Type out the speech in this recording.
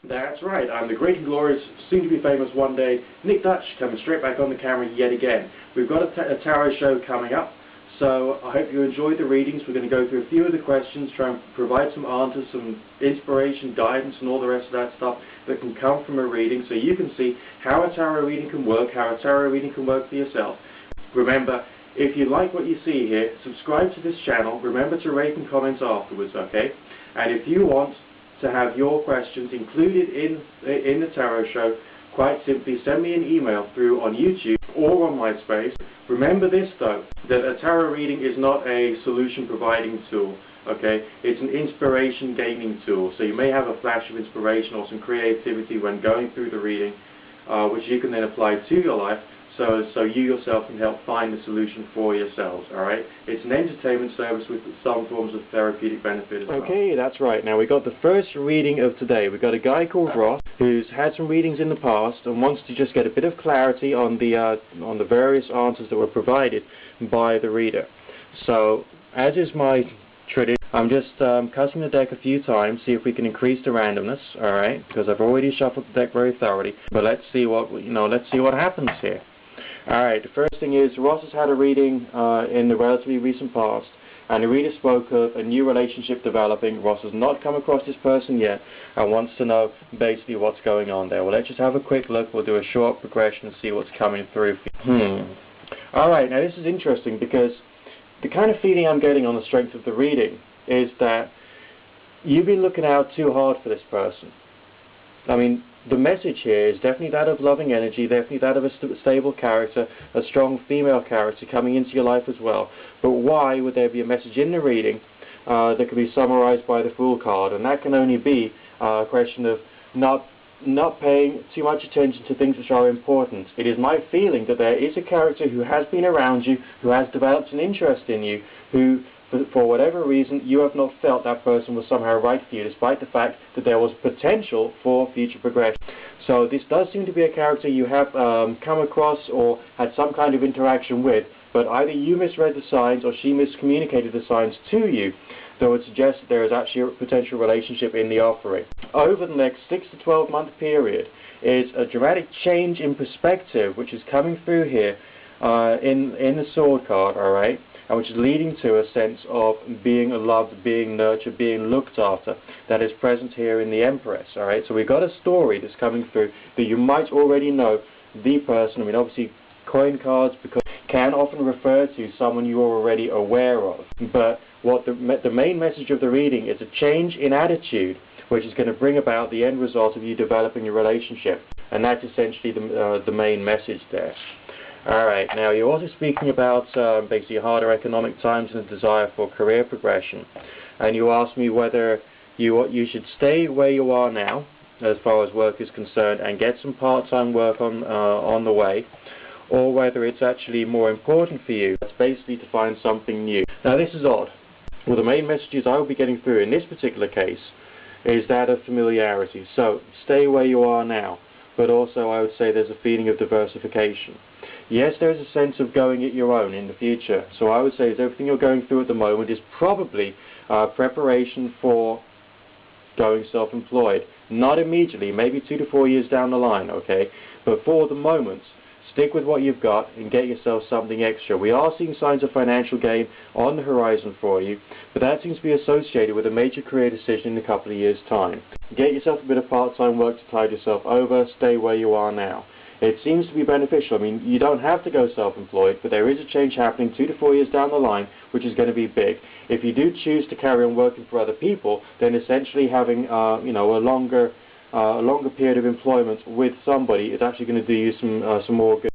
That's right, I'm the great and glorious, soon-to-be famous one day, Nick Dutch, coming straight back on the camera yet again. We've got a tarot show coming up, so I hope you enjoyed the readings. We're going to go through a few of the questions, try and provide some answers, some inspiration, guidance, and all the rest of that stuff that can come from a reading, so you can see how a tarot reading can work, how a tarot reading can work for yourself. Remember, if you like what you see here, subscribe to this channel. Remember to rate and comment afterwards, okay? And if you want to have your questions included in the tarot show, quite simply send me an email through on YouTube or on MySpace. Remember this though, that a tarot reading is not a solution providing tool, okay? It's an inspiration gaining tool. So you may have a flash of inspiration or some creativity when going through the reading, which you can then apply to your life, so you yourself can help find the solution for yourselves, alright? It's an entertainment service with some forms of therapeutic benefit as well. Okay, that's right. Now we got the first reading of today. We got a guy called Ross who's had some readings in the past and wants to just get a bit of clarity on the various answers that were provided by the reader. So, as is my tradition, I'm just cutting the deck a few times, see if we can increase the randomness, alright? Because I've already shuffled the deck very thoroughly. But let's see what happens here. Alright, the first thing is Ross has had a reading in the relatively recent past, and the reader spoke of a new relationship developing. Ross has not come across this person yet and wants to know basically what's going on there. Well, let's just have a quick look. We'll do a short progression and see what's coming through. Alright, now this is interesting because the kind of feeling I'm getting on the strength of the reading is that you've been looking out too hard for this person. I mean, the message here is definitely that of loving energy, definitely that of a stable character, a strong female character coming into your life as well. But why would there be a message in the reading that could be summarized by the Fool card? And that can only be a question of not paying too much attention to things which are important. It is my feeling that there is a character who has been around you, who has developed an interest in you, who for whatever reason you have not felt that person was somehow right for you, despite the fact that there was potential for future progression. So this does seem to be a character you have come across or had some kind of interaction with, but either you misread the signs or she miscommunicated the signs to you, though it suggests that there is actually a potential relationship in the offering. Over the next 6 to 12 month period is a dramatic change in perspective which is coming through here in the Sword card, alright? And which is leading to a sense of being loved, being nurtured, being looked after, that is present here in the Empress, alright? So we've got a story that's coming through that you might already know the person. I mean, obviously, coin cards can often refer to someone you're already aware of. But what the main message of the reading is a change in attitude, which is going to bring about the end result of you developing a relationship. And that's essentially the main message there. Alright, now you're also speaking about basically harder economic times and a desire for career progression. And you asked me whether you should stay where you are now, as far as work is concerned, and get some part-time work on the way, or whether it's actually more important for you, that's basically to find something new. Now this is odd. Well, the main messages I will be getting through in this particular case is that of familiarity. So, stay where you are now, but also I would say there's a feeling of diversification. Yes, there's a sense of going it your own in the future. So I would say that everything you're going through at the moment is probably preparation for going self-employed. Not immediately, maybe 2 to 4 years down the line, okay? But for the moment, stick with what you've got and get yourself something extra. We are seeing signs of financial gain on the horizon for you, but that seems to be associated with a major career decision in a couple of years' time. Get yourself a bit of part-time work to tide yourself over, stay where you are now. It seems to be beneficial. I mean, you don't have to go self-employed, but there is a change happening 2 to 4 years down the line, which is going to be big. If you do choose to carry on working for other people, then essentially having a longer period of employment with somebody is actually going to do you some more good.